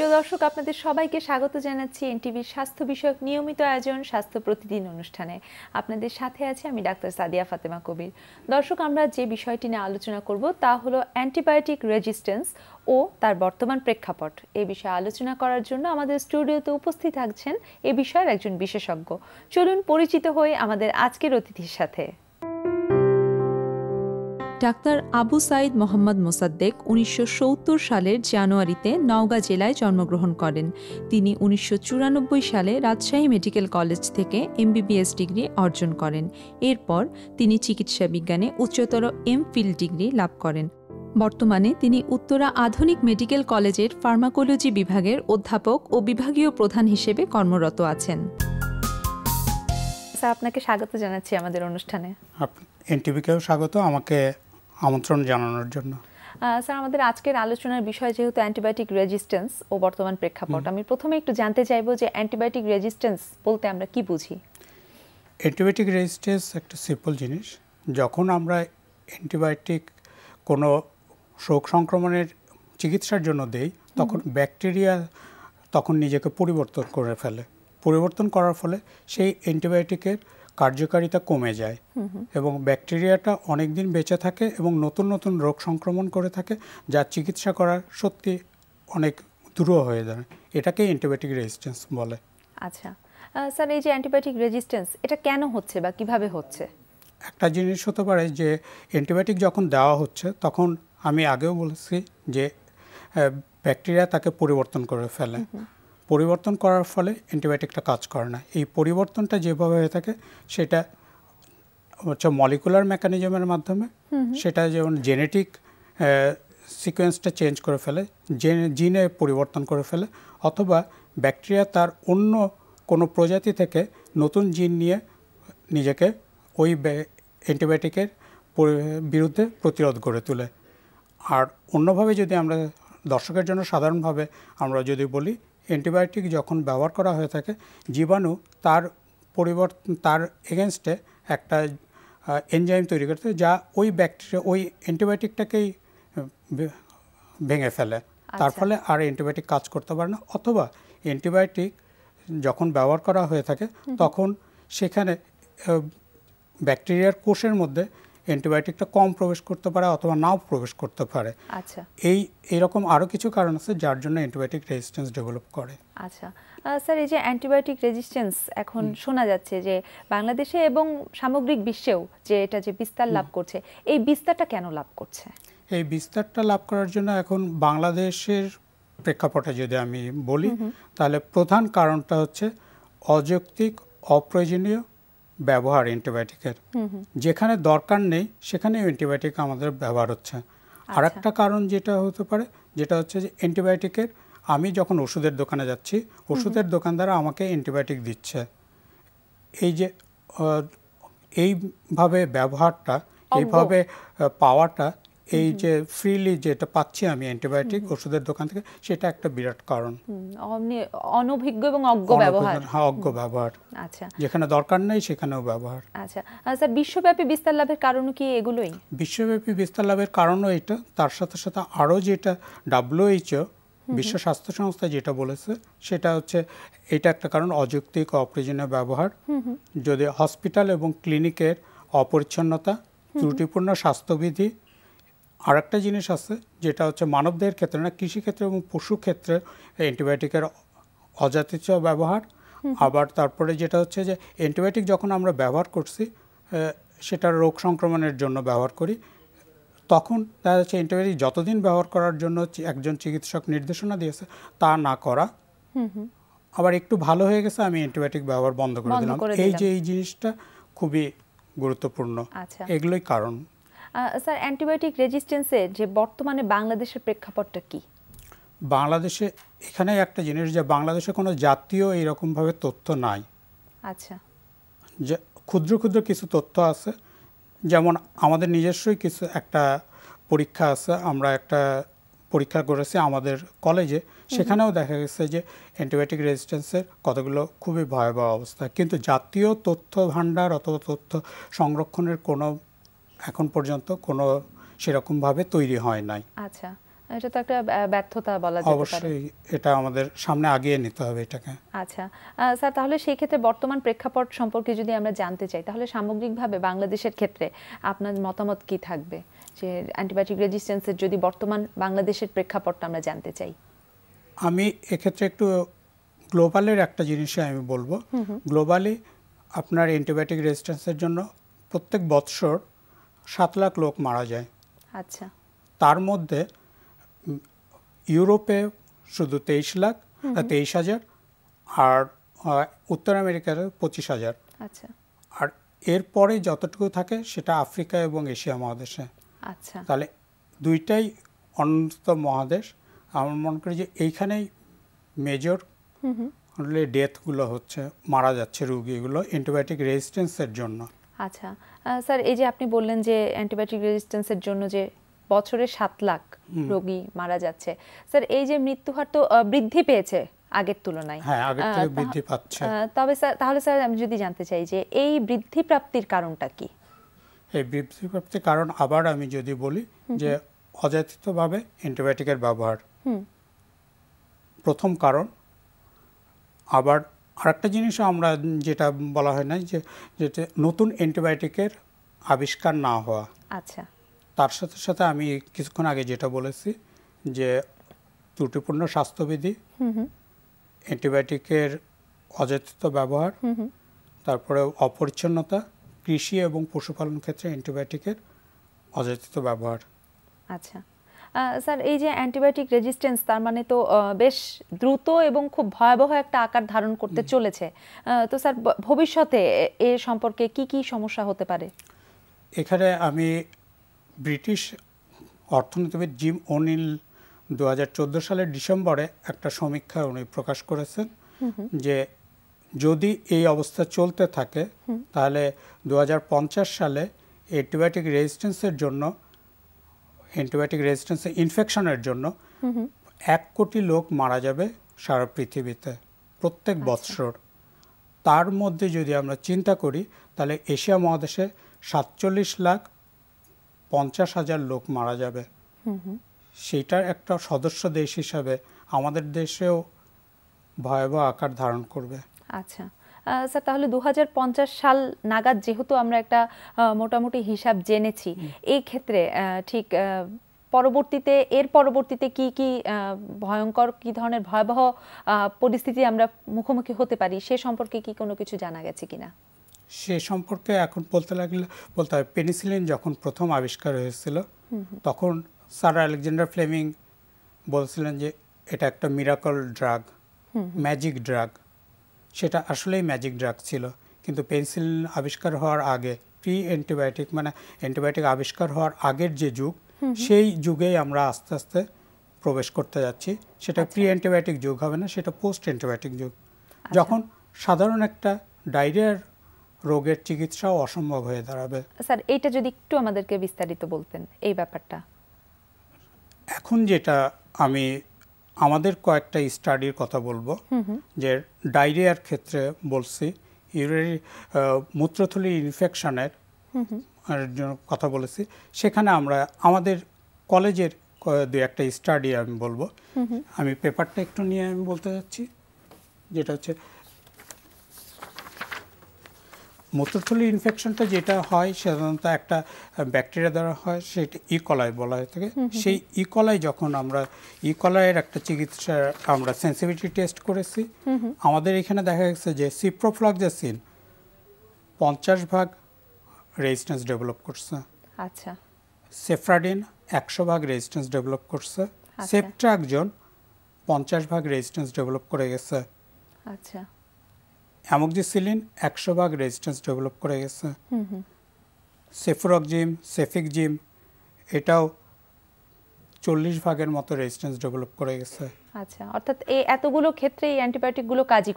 প্রিয় দর্শক, আপনাদের সবাইকে স্বাগত জানাচ্ছি এনটিভির স্বাস্থ্য বিষয়ক নিয়মিত আয়োজন স্বাস্থ্য প্রতিদিন অনুষ্ঠানে। আপনাদের সাথে আছি আমি ডাক্তার সাদিয়া ফাতেমা কবির। দর্শক, আমরা যে বিষয়টি নিয়ে আলোচনা করব তা হলো অ্যান্টিবায়োটিক রেজিস্ট্যান্স ও তার বর্তমান প্রেক্ষাপট। এই বিষয়ে আলোচনা করার জন্য আমাদের স্টুডিওতে উপস্থিত থাকছেন এ বিষয়ের একজন বিশেষজ্ঞ। চলুন পরিচিত হই আমাদের আজকের অতিথির সাথে। ডাক্তার আবু সাইদ মোহাম্মদ মোসাদ্দেক 1970 সালের জানুয়ারিতে নওগাঁ জেলায় জন্মগ্রহণ করেন। তিনি 1994 সালে রাজশাহী মেডিকেল কলেজ থেকে এমবিবিএস ডিগ্রি অর্জন করেন। এরপর তিনি চিকিৎসা বিজ্ঞানে উচ্চতর এমফিল ডিগ্রি লাভ করেন। বর্তমানে তিনি উত্তরা আধুনিক মেডিকেল কলেজের ফার্মাকোলজি বিভাগের অধ্যাপক ও বিভাগীয় প্রধান হিসেবে কর্মরত আছেন। স্যার, আপনাকে স্বাগত জানাচ্ছি আমাদের অনুষ্ঠানে। এনটিভিকেও স্বাগত, আমাকে আমন্ত্রণ জানানোর জন্য। স্যার, আমাদের আজকের আলোচনার বিষয় যেহেতু অ্যান্টিবায়োটিক রেজিস্ট্যান্স ও বর্তমান প্রেক্ষাপট, আমি প্রথমে একটু জানতে চাইবো যে অ্যান্টিবায়োটিক রেজিস্ট্যান্স বলতে আমরা কি বুঝি? অ্যান্টিবায়োটিক রেজিস্ট্যান্স একটা সিম্পল জিনিস। যখন আমরা অ্যান্টিবায়োটিক কোনো রোগ সংক্রমণের চিকিৎসার জন্য দেই, তখন ব্যাকটেরিয়া তখন নিজেকে পরিবর্তন করে ফেলে। পরিবর্তন করার ফলে সেই অ্যান্টিবায়োটিকের কার্যকারিতা কমে যায় এবং ব্যাকটেরিয়াটা অনেক দিন বেঁচে থাকে এবং নতুন নতুন রোগ সংক্রমণ করে থাকে, যার চিকিৎসা করা সত্যি অনেক দূরও হয়ে যায়। এটাকেই অ্যান্টিবায়োটিক রেজিস্ট্যান্স বলে। আচ্ছা স্যার, এই যে অ্যান্টিবায়োটিক রেজিস্ট্যান্স, এটা কেন হচ্ছে বা কিভাবে হচ্ছে? একটা জিনিস হতে পারে যে অ্যান্টিবায়োটিক যখন দেওয়া হচ্ছে তখন আমি আগেও বলেছি যে ব্যাকটেরিয়া তাকে পরিবর্তন করে ফেলে। পরিবর্তন করার ফলে অ্যান্টিবায়োটিকটা কাজ করে না। এই পরিবর্তনটা যেভাবে হয়ে থাকে সেটা হচ্ছে মলিকুলার মেকানিজমের মাধ্যমে। সেটা যেমন জেনেটিক সিকোয়েন্সটা চেঞ্জ করে ফেলে, জিনে পরিবর্তন করে ফেলে, অথবা ব্যাকটেরিয়া তার অন্য কোনো প্রজাতি থেকে নতুন জিন নিয়ে নিজেকে ওই অ্যান্টিবায়োটিকের বিরুদ্ধে প্রতিরোধ গড়ে তোলে। আর অন্যভাবে যদি আমরা দর্শকের জন্য সাধারণভাবে আমরা যদি বলি, অ্যান্টিবায়োটিক যখন ব্যবহার করা হয়ে থাকে, জীবাণু তার এগেনস্টে একটা এনজাইম তৈরি করতে, যা ওই ব্যাকটেরিয়া ওই অ্যান্টিবায়োটিকটাকেই ভেঙে ফেলে। তার ফলে আর অ্যান্টিবায়োটিক কাজ করতে পারে না। অথবা অ্যান্টিবায়োটিক যখন ব্যবহার করা হয়ে থাকে তখন সেখানে ব্যাকটেরিয়ার কোষের মধ্যে অ্যান্টিবায়োটিকটা কম প্রবেশ করতে পারে অথবা নাও প্রবেশ করতে পারে। আচ্ছা, এইরকম আরও কিছু কারণ আছে যার জন্য অ্যান্টিবায়োটিক রেজিস্ট্যান্স ডেভেলপ করে। আচ্ছা স্যার, এই যে অ্যান্টিবায়োটিক রেজিস্ট্যান্স এখন শোনা যাচ্ছে যে বাংলাদেশে এবং সামগ্রিক বিশ্বেও যে এটা যে বিস্তার লাভ করছে, এই বিস্তারটা কেন লাভ করছে? এই বিস্তারটা লাভ করার জন্য এখন বাংলাদেশের প্রেক্ষাপটে যদি আমি বলি, তাহলে প্রধান কারণটা হচ্ছে অযৌক্তিক অপ্রয়োজনীয় ব্যবহার অ্যান্টিবায়োটিকের। যেখানে দরকার নেই সেখানে অ্যান্টিবায়োটিক আমাদের ব্যবহার হচ্ছে। আর একটা কারণ যেটা হতে পারে, যেটা হচ্ছে যে অ্যান্টিবায়োটিকের আমি যখন ওষুধের দোকানে যাচ্ছি, ওষুধের দোকানদার আমাকে অ্যান্টিবায়োটিক দিচ্ছে। এই যে এইভাবে ব্যবহারটা, এইভাবে পাওয়াটা, এই যে ফ্রিলি যেটা পাচ্ছি আমি অ্যান্টিবায়োটিক ওষুধের দোকান থেকে, সেটা একটা বিরাট কারণ। অনভিজ্ঞ এবং অজ্ঞ ব্যবহার। হ্যাঁ, অজ্ঞ ব্যবহার। আচ্ছা, যেখানে দরকার নেই সেখানেও ব্যবহার। আচ্ছা স্যার, বিশ্বব্যাপী বিস্তার লাভের কারণ কি এগুলোই? বিশ্বব্যাপী বিস্তার লাভের কারণও এটা। তার সাথে সাথে আরও যেটা WHO, বিশ্ব স্বাস্থ্য সংস্থা যেটা বলেছে, সেটা হচ্ছে এটা একটা কারণ, অযৌক্তিক অপ্রয়োজনীয় ব্যবহার। যদি হসপিটাল এবং ক্লিনিকের অপরিচ্ছন্নতা, ত্রুটিপূর্ণ স্বাস্থ্যবিধি। আর একটা জিনিস আছে যেটা হচ্ছে মানবদেহের ক্ষেত্রে না, কৃষিক্ষেত্রে এবং পশু ক্ষেত্রে অ্যান্টিবায়োটিকের অযাচিত ব্যবহার। আবার তারপরে যেটা হচ্ছে যে অ্যান্টিবায়োটিক যখন আমরা ব্যবহার করছি, সেটা রোগ সংক্রমণের জন্য ব্যবহার করি, তখন দেখা যাচ্ছে অ্যান্টিবায়োটিক যতদিন ব্যবহার করার জন্য একজন চিকিৎসক নির্দেশনা দিয়েছে তা না করা, আবার একটু ভালো হয়ে গেছে আমি অ্যান্টিবায়োটিক ব্যবহার বন্ধ করে দিলাম। এই জিনিসটা খুবই গুরুত্বপূর্ণ। এগুলোই কারণ। স্যার, অ্যান্টিবায়োটিক রেজিস্ট্যান্সের যে বর্তমানে বাংলাদেশের প্রেক্ষাপটটা কি? বাংলাদেশে এখানে একটা জিনিস, যে বাংলাদেশে কোনো জাতীয় এরকমভাবে তথ্য নাই। আচ্ছা, যে ক্ষুদ্র ক্ষুদ্র কিছু তথ্য আছে, যেমন আমাদের নিজস্বই কিছু একটা পরীক্ষা আছে, আমরা একটা পরীক্ষা করেছি আমাদের কলেজে, সেখানেও দেখা গেছে যে অ্যান্টিবায়োটিক রেজিস্ট্যান্সের কতগুলো খুবই ভয়াবহ অবস্থা। কিন্তু জাতীয় তথ্য ভাণ্ডার অথবা তথ্য সংরক্ষণের কোনো এখন পর্যন্ত কোনো সেরকমভাবে তৈরি হয় নাই। আচ্ছা, এটা তো একটা ব্যর্থতা বলা যেতে পারে। অবশ্যই এটা আমাদের সামনে আগিয়ে নিতে হবে এটাকে। আচ্ছা স্যার, তাহলে সেই ক্ষেত্রে বর্তমান প্রেক্ষাপট সম্পর্কে যদি আমরা জানতে চাই, তাহলে সামগ্রিকভাবে বাংলাদেশের ক্ষেত্রে আপনার মতামত কি থাকবে, যে অ্যান্টিবায়োটিক রেজিস্ট্যান্সের যদি বর্তমান বাংলাদেশের প্রেক্ষাপটটা আমরা জানতে চাই? আমি এক্ষেত্রে একটু গ্লোবালের একটা জিনিসই আমি বলবো। গ্লোবালি আপনার অ্যান্টিবায়োটিক রেজিস্ট্যান্সের জন্য প্রত্যেক বৎসর 7 লাখ লোক মারা যায়। আচ্ছা। তার মধ্যে ইউরোপে শুধু 23,000 আর উত্তর আমেরিকার 25,000। আচ্ছা। আর এরপরে যতটুকু থাকে সেটা আফ্রিকা এবং এশিয়া মহাদেশে। আচ্ছা। তাহলে দুইটাই অন্যতম মহাদেশ। আমার মনে করি যে এইখানেই মেজর ডেথগুলো হচ্ছে, মারা যাচ্ছে রোগীগুলো অ্যান্টিবায়োটিক রেজিস্ট্যান্সের জন্য। আচ্ছা স্যার, এই যে আপনি বললেন যে অ্যান্টিবায়োটিক রেজিস্ট্যান্সের জন্য যে বছরে 7 লাখ রোগী মারা যাচ্ছে, স্যার এই যে মৃত্যু হার তো বৃদ্ধি পেয়েছে আগের তুলনায়। হ্যাঁ, আগের থেকে বৃদ্ধি পাচ্ছে। তবে স্যার, তাহলে স্যার আমি যদি জানতে চাই যে এই বৃদ্ধি প্রাপ্তির কারণটা কি? এই বৃদ্ধি প্রাপ্তির কারণ আবার আমি যদি বলি যে অযাচিতভাবে অ্যান্টিবায়োটিকের ব্যবহার প্রথম কারণ। আবার আরেকটা জিনিসও আমরা যেটা বলা হয় না, যে যেটা নতুন অ্যান্টিবায়োটিকের আবিষ্কার না হওয়া। আচ্ছা। তার সাথে সাথে আমি কিছুক্ষণ আগে যেটা বলেছি যে ত্রুটিপূর্ণ স্বাস্থ্যবিধি, অ্যান্টিবায়োটিকের অযাচিত ব্যবহার, তারপরে অপরিচ্ছন্নতা, কৃষি এবং পশুপালন ক্ষেত্রে অ্যান্টিবায়োটিকের অযাচিত ব্যবহার। আচ্ছা স্যার, এই যে অ্যান্টিবায়োটিক রেজিস্ট্যান্স, তার মানে তো বেশ দ্রুত এবং খুব ভয়াবহ একটা আকার ধারণ করতে চলেছে। তো স্যার ভবিষ্যতে এ সম্পর্কে কি কি সমস্যা হতে পারে? এখানে আমি ব্রিটিশ অর্থনীতিবিদ জিম ওনিল 2014 সালের ডিসেম্বরে একটা সমীক্ষা উনি প্রকাশ করেছেন যে যদি এই অবস্থা চলতে থাকে তাহলে 2050 সালে অ্যান্টিবায়োটিক রেজিস্ট্যান্সের ইনফেকশনের জন্য 1 কোটি লোক মারা যাবে সারা পৃথিবীতে প্রত্যেক বৎসর। তার মধ্যে যদি আমরা চিন্তা করি তাহলে এশিয়া মহাদেশে 47,50,000 লোক মারা যাবে। সেইটার একটা সদস্য দেশ হিসাবে আমাদের দেশেও ভয়াবহ আকার ধারণ করবে। আচ্ছা স্যার, তাহলে 2050 সাল নাগাদ যেহেতু আমরা একটা মোটামুটি হিসাব জেনেছি, এই ক্ষেত্রে ঠিক এর পরবর্তীতে কি কি ভয়ঙ্কর, কি ধরনের ভয়াবহ পরিস্থিতি আমরা মুখোমুখি হতে পারি, সে সম্পর্কে কি কোনো কিছু জানা গেছে কিনা? সে সম্পর্কে এখন বলতে হবে পেনিসিলিন যখন প্রথম আবিষ্কার হয়েছিল তখন স্যার আলেকজান্ডার ফ্লেমিং বলছিলেন যে এটা একটা মিরাকল ড্রাগ, ম্যাজিক ড্রাগ। সেটা আসলেই ম্যাজিক ড্রাগ ছিল, কিন্তু পেনিসিলিন আবিষ্কার হওয়ার আগে প্রি অ্যান্টিবায়োটিক, মানে অ্যান্টিবায়োটিক আবিষ্কার হওয়ার আগের যে যুগ, সেই যুগেই আমরা আস্তে আস্তে প্রবেশ করতে যাচ্ছি। সেটা প্রি অ্যান্টিবায়োটিক যুগ হবে না, সেটা পোস্ট অ্যান্টিবায়োটিক যুগ, যখন সাধারণ একটা ডায়রিয়ার রোগের চিকিৎসাও অসম্ভব হয়ে দাঁড়াবে। স্যার এইটা যদি একটু আমাদেরকে বিস্তারিত বলতেন এই ব্যাপারটা। এখন যেটা আমি আমাদের কয়েকটা স্টাডির কথা বলবো, যে ডায়রিয়ার ক্ষেত্রে বলছি, ইউরিনারি মূত্রথলির ইনফেকশনের কথা বলেছি। সেখানে আমরা আমাদের কলেজের দু একটা স্টাডি আমি বলবো। আমি পেপারটা একটু নিয়ে আমি বলতে যাচ্ছি, যেটা হচ্ছে মূত্রথলির ইনফেকশনটা যেটা হয় সাধারণত একটা ব্যাকটেরিয়া দ্বারা হয়, সেটা ইকলাই বলা হয়ে থাকে। সেই ইকলাই যখন আমরা ইকলাইয়ের একটা চিকিৎসা আমরা সেন্সিটিভিটি টেস্ট করেছি, আমাদের এখানে দেখা গেছে যে সিপ্রোফ্লক্সাসিন 50% রেজিস্ট্যান্স ডেভেলপ করছে। আচ্ছা। সেফ্রাডিন 100% রেজিস্ট্যান্স ডেভেলপ করছে। সেফট্রাকজোন 50% রেজিস্ট্যান্স ডেভেলপ করে গেছে। আচ্ছা। অ্যামোক্সিসিলিন 100% রেজিস্ট্যান্স ডেভেলপ করে গেছে। সেফুরক্সিম, সেফিকজিম এটাও 40% মতো রেজিস্ট্যান্স ডেভেলপ করে গেছে। আচ্ছা, অর্থাৎ এই এতগুলো ক্ষেত্রে এই অ্যান্টিবায়োটিকগুলো কাজই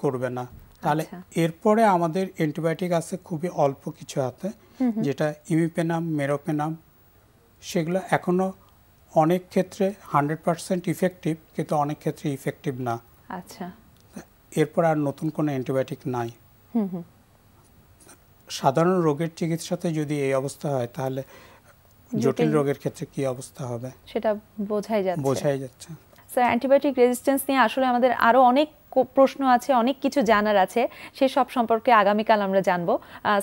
করবে না। তাহলে এরপরে আমাদের অ্যান্টিবায়োটিক আছে খুবই অল্প কিছু হাতে, যেটা ইমিপেনাম, মেরোপেনাম, সেগুলো এখনো অনেক ক্ষেত্রে 100% ইফেক্টিভ, কিন্তু অনেক ক্ষেত্রে ইফেক্টিভ না। আচ্ছা। এরপর আর নতুন কোনো অ্যান্টিবায়োটিক নাই। সাধারণ রোগের চিকিৎসাতে যদি এই অবস্থা হয় তাহলে জটিল রোগের ক্ষেত্রে কি অবস্থা হবে সেটা বোঝাই যাচ্ছে। স্যার, অ্যান্টিবায়োটিক রেজিস্ট্যান্স নিয়ে আসলে আমাদের আরো অনেক প্রশ্ন আছে, অনেক কিছু জানার আছে, সে সব সম্পর্কে আগামীকাল আমরা জানবো।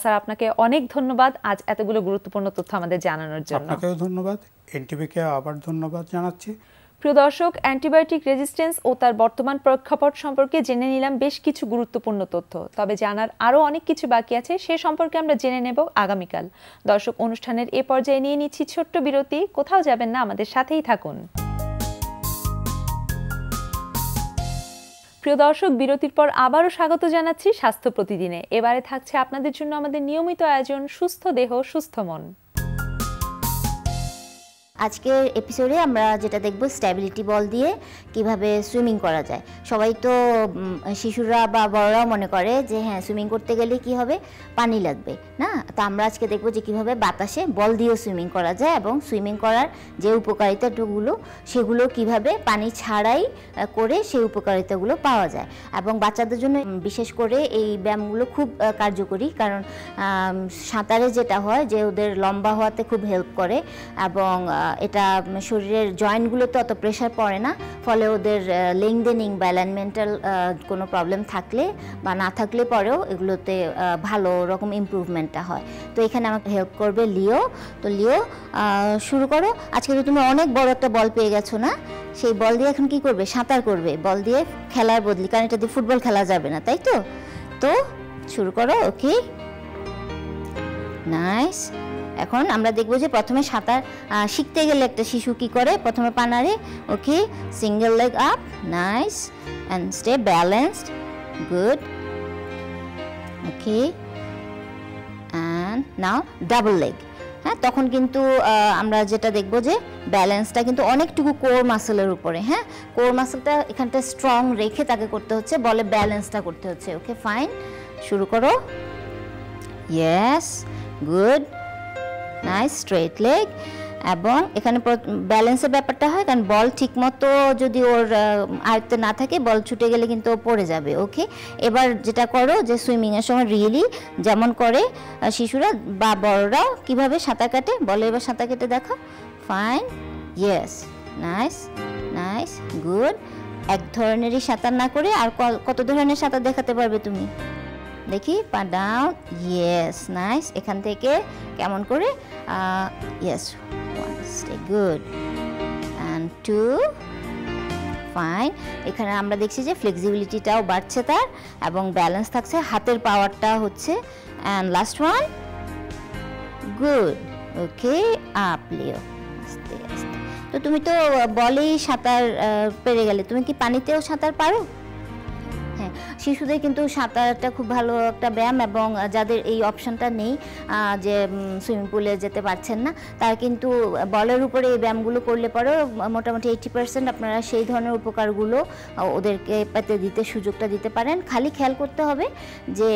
স্যার, আপনাকে অনেক ধন্যবাদ আজ এতগুলো গুরুত্বপূর্ণ তথ্য আমাদের জানানোর জন্য। আপনাকেও ধন্যবাদ, এনটিভিকে আবার ধন্যবাদ জানাচ্ছি। প্রিয় দর্শক, অ্যান্টিবায়োটিক রেজিস্ট্যান্স ও তার বর্তমান প্রেক্ষাপট সম্পর্কে জেনে নিলাম বেশ কিছু গুরুত্বপূর্ণ তথ্য, তবে জানার আরও অনেক কিছু বাকি আছে, সে সম্পর্কে আমরা জেনে নেব আগামীকাল। দর্শক, অনুষ্ঠানের এ পর্যায়ে নিয়ে নিচ্ছি ছোট্ট বিরতি, কোথাও যাবেন না, আমাদের সাথেই থাকুন। প্রিয় দর্শক, বিরতির পর আবারও স্বাগত জানাচ্ছি স্বাস্থ্য প্রতিদিনে। এবারে থাকছে আপনাদের জন্য আমাদের নিয়মিত আয়োজন সুস্থ দেহ সুস্থ মন। আজকের এপিসোডে আমরা যেটা দেখব স্ট্যাবিলিটি বল দিয়ে কিভাবে সুইমিং করা যায়। সবাই তো শিশুরা বা বড়রাও মনে করে যে হ্যাঁ সুইমিং করতে গেলে কি হবে, পানি লাগবে না। তো আমরা আজকে দেখব যে কিভাবে বাতাসে বল দিয়েও সুইমিং করা যায় এবং সুইমিং করার যে উপকারিতাগুলো সেগুলো কিভাবে পানি ছাড়াই করে সেই উপকারিতাগুলো পাওয়া যায়। এবং বাচ্চাদের জন্য বিশেষ করে এই ব্যায়ামগুলো খুব কার্যকরী, কারণ সাঁতারে যেটা হয় যে ওদের লম্বা হওয়াতে খুব হেল্প করে এবং এটা শরীরের জয়েন্টগুলোতে অত প্রেশার পড়ে না, ফলে ওদের লেংদেনিং বা অ্যালাইনমেন্টাল কোনো প্রবলেম থাকলে বা না থাকলে পরেও এগুলোতে ভালো রকম ইমপ্রুভমেন্টটা হয়। তো এখানে আমাকে হেল্প করবে লিও। তো লিও, শুরু করো। আজকে তো তুমি অনেক বড় একটা বল পেয়ে গেছো না, সেই বল দিয়ে এখন কি করবে? সাঁতার করবে বল দিয়ে খেলার বদলি, কারণ এটা দিয়ে ফুটবল খেলা যাবে না, তাই তো? তো শুরু করো। ওকে, নাইস। এখন আমরা দেখবো যে প্রথমে সাঁতার শিখতে গেলে একটা শিশু কি করে, প্রথমে পানারে। Okay, single leg up, nice, and stay balanced, good. Okay, and now double leg. হ্যাঁ, তখন কিন্তু আমরা যেটা দেখবো যে ব্যালেন্সটা কিন্তু অনেকটুকু কোর মাসেলের উপরে। হ্যাঁ, কোর মাসেলটা এখানটা স্ট্রং রেখে তাকে করতে হচ্ছে, বলে ব্যালেন্সটা করতে হচ্ছে। ওকে, ফাইন, শুরু করো। Yes, good, nice, straight leg. এবং এখানে ব্যালেন্সের ব্যাপারটা হয়, কারণ বল ঠিকমতো যদি ওর আয়ত্তে না থাকে, বল ছুটে গেলে কিন্তু ও পড়ে যাবে। ওকে, এবার যেটা করো যে সুইমিংয়ের সময় রিয়েলি যেমন করে শিশুরা বা বড়রাও কিভাবে সাঁতার কাটে, বলে এবার সাঁতার কেটে দেখো। Fine, yes, nice, nice, good. এক ধরনেরই সাঁতার না করে আর কত ধরনের সাঁতার দেখাতে পারবে তুমি? দেখি, পা ডাউন, ইয়েস, নাইস। এখান থেকে কেমন করে, yes, one, stay, good, and two, fine. এখানে আমরা দেখছি যে ফ্লেক্সিবিলিটিটাও বাড়ছে তার এবং ব্যালেন্স থাকছে, হাতের পাওয়ারটা হচ্ছে। And last one, good. Okay, up লিও, আস্তে আস্তে। তো তুমি তো বলেই সাঁতার পেরে গেলে, তুমি কি পানিতেও সাঁতার পারো? হ্যাঁ, শিশুদের কিন্তু সাঁতারটা খুব ভালো একটা ব্যায়াম, এবং যাদের এই অপশনটা নেই যে সুইমিং পুলে যেতে পারছেন না, তারা কিন্তু বলের উপরে এই ব্যায়ামগুলো করলে পরেও মোটামুটি 80% আপনারা সেই ধরনের উপকারগুলো ওদেরকে পেতে দিতে সুযোগটা দিতে পারেন। খালি খেয়াল করতে হবে যে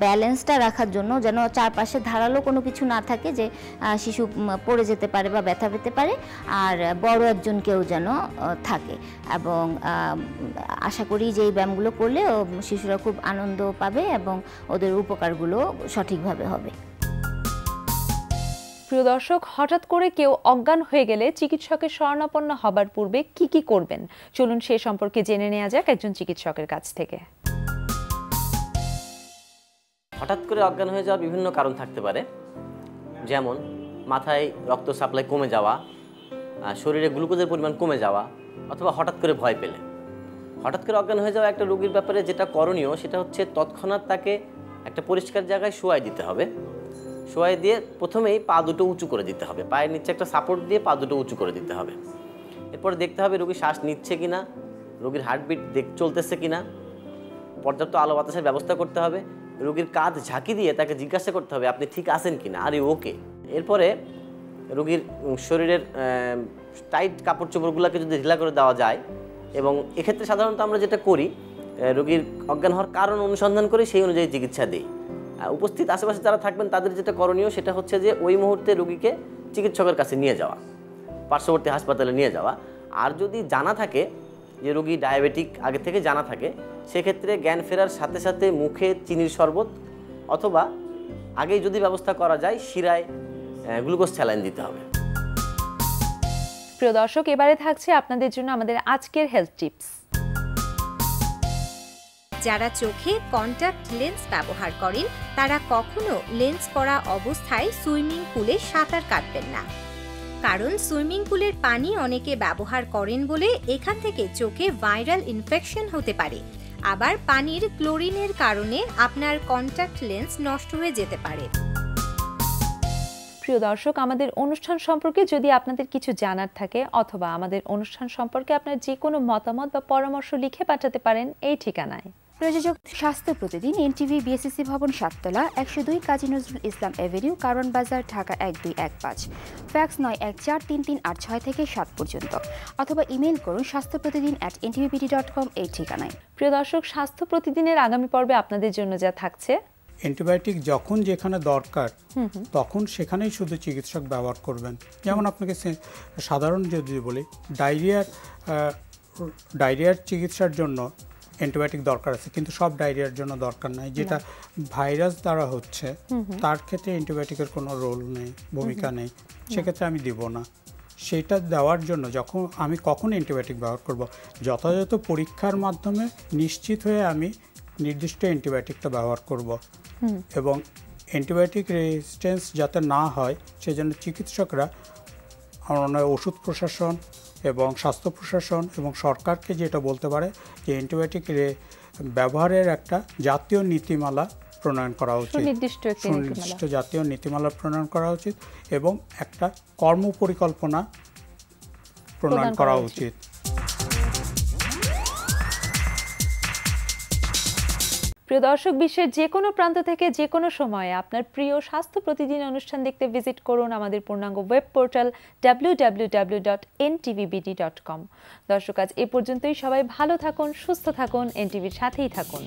ব্যালেন্সটা রাখার জন্য যেন চারপাশে ধারালো কোনো কিছু না থাকে যে শিশু পড়ে যেতে পারে বা ব্যথা পেতে পারে, আর বড় একজন কেউ যেন থাকে। এবং আশা করি যে এই ব্যায়ামগুলো করলে শিশুরা খুব আনন্দ পাবে এবং ওদের উপকারগুলো সঠিকভাবে হবে। প্রিয় দর্শক, হঠাৎ করে কেউ অজ্ঞান হয়ে গেলে চিকিৎসকের শরণাপন্ন হবার পূর্বে কি কি করবেন, চলুন সে সম্পর্কে জেনে নেওয়া যাক একজন চিকিৎসকের কাছ থেকে। হঠাৎ করে অজ্ঞান হয়ে যাওয়ার বিভিন্ন কারণ থাকতে পারে, যেমন মাথায় রক্ত সাপ্লাই কমে যাওয়া, শরীরে গ্লুকোজের পরিমাণ কমে যাওয়া, অথবা হঠাৎ করে ভয় পেলে। হঠাৎ করে অজ্ঞান হয়ে যাওয়া একটা রোগীর ব্যাপারে যেটা করণীয় সেটা হচ্ছে তৎক্ষণাৎ তাকে একটা পরিষ্কার জায়গায় শোয়াই দিতে হবে। শোয়াই দিয়ে প্রথমেই পা দুটো উঁচু করে দিতে হবে, পায়ের নিচে একটা সাপোর্ট দিয়ে পা দুটো উঁচু করে দিতে হবে। এরপর দেখতে হবে রোগী শ্বাস নিচ্ছে কিনা, রোগীর হার্টবিট চলতেছে কিনা, পর্যাপ্ত আলো বাতাসের ব্যবস্থা করতে হবে। রোগীর কাঁধ ঝাঁকি দিয়ে তাকে জিজ্ঞাসা করতে হবে আপনি ঠিক আছেন কিনা, আর ওকে। এরপরে রোগীর শরীরের টাইট কাপড় চোপড়গুলোকে যদি ঢিলা করে দেওয়া যায়, এবং এক্ষেত্রে সাধারণত আমরা যেটা করি রোগীর অজ্ঞান হওয়ার কারণ অনুসন্ধান করে সেই অনুযায়ী চিকিৎসা দিই। উপস্থিত আশেপাশে যারা থাকবেন তাদের যেটা করণীয় সেটা হচ্ছে যে ওই মুহূর্তে রোগীকে চিকিৎসকের কাছে নিয়ে যাওয়া, পার্শ্ববর্তী হাসপাতালে নিয়ে যাওয়া। আর যদি জানা থাকে যে রোগী ডায়াবেটিক আগে থেকে জানা থাকে, সেক্ষেত্রে জ্ঞান ফেরার সাথে সাথে মুখে চিনির শরবত অথবা আগেই যদি ব্যবস্থা করা যায় শিরায় গ্লুকোজ স্যালাইন দিতে হবে। প্রিয় দর্শক, এবারে থাকছে আপনাদের জন্য আমাদের আজকের হেলথ টিপস। যারা চোখে কন্টাক্ট লেন্স ব্যবহার করেন তারা কখনো লেন্স পরা অবস্থায় সুইমিং পুলে সাঁতার কাটবেন না, কারণ সুইমিং পুলের পানি অনেকে ব্যবহার করেন বলে এখান থেকে চোখে ভাইরাল ইনফেকশন হতে পারে। আবার পানির ক্লোরিনের কারণে আপনার কন্টাক্ট লেন্স নষ্ট হয়ে যেতে পারে। প্রিয় দর্শক, আমাদের অনুষ্ঠান সম্পর্কে যদি আপনাদের কিছু জানার থাকে অথবা আমাদের অনুষ্ঠান সম্পর্কে আপনার যে কোনো মতামত বা পরামর্শ লিখে পাঠাতে পারেন এই ঠিকানায়। প্রযোজক স্বাস্থ্য প্রতিদিন, এনটিভি, বিএসসিসি ভবন, 7 তলা, 102 কাজী নজরুল ইসলাম এভিনিউ, কারণ বাজার, ঢাকা 1215। ফ্যাক্স 914338 থেকে 7 পর্যন্ত, অথবা ইমেইল করুন স্বাস্থ্যপ্রতিদিন@ntvbd.com এই ঠিকানায়। প্রিয় দর্শক, স্বাস্থ্য প্রতিদিনের আগামী পর্বে আপনাদের জন্য যা থাকছে: অ্যান্টিবায়োটিক যখন যেখানে দরকার তখন সেখানেই শুধু চিকিৎসক ব্যবহার করবেন। যেমন আপনাকে সাধারণ যদি বলি, ডায়রিয়ার চিকিৎসার জন্য অ্যান্টিবায়োটিক দরকার আছে, কিন্তু সব ডায়রিয়ার জন্য দরকার নাই। যেটা ভাইরাস দ্বারা হচ্ছে তার ক্ষেত্রে অ্যান্টিবায়োটিকের কোনো রোল নেই, ভূমিকা নেই, সেক্ষেত্রে আমি দিব না। সেটা দেওয়ার জন্য কখন অ্যান্টিবায়োটিক ব্যবহার করব, যথাযথ পরীক্ষার মাধ্যমে নিশ্চিত হয়ে আমি নির্দিষ্ট অ্যান্টিবায়োটিকটা ব্যবহার করব। এবং অ্যান্টিবায়োটিক রেজিস্ট্যান্স যাতে না হয় সেজন্য চিকিৎসকরা আমার ওষুধ প্রশাসন এবং স্বাস্থ্য প্রশাসন এবং সরকারকে যেটা বলতে পারে যে অ্যান্টিবায়োটিক ব্যবহারের একটা জাতীয় নীতিমালা প্রণয়ন করা উচিত, সুনির্দিষ্ট জাতীয় নীতিমালা প্রণয়ন করা উচিত এবং একটা কর্মপরিকল্পনা প্রণয়ন করা উচিত। প্রিয় দর্শক, বিশ্বের যে কোনো প্রান্ত থেকে যে কোনো সময়ে আপনার প্রিয় স্বাস্থ্য প্রতিদিন অনুষ্ঠান দেখতে ভিজিট করুন আমাদের পূর্ণাঙ্গ ওয়েব পোর্টাল www.ntvbd.com। দর্শক, আজ এ পর্যন্তই। সবাই ভালো থাকুন, সুস্থ থাকুন, এনটিভির সাথেই থাকুন।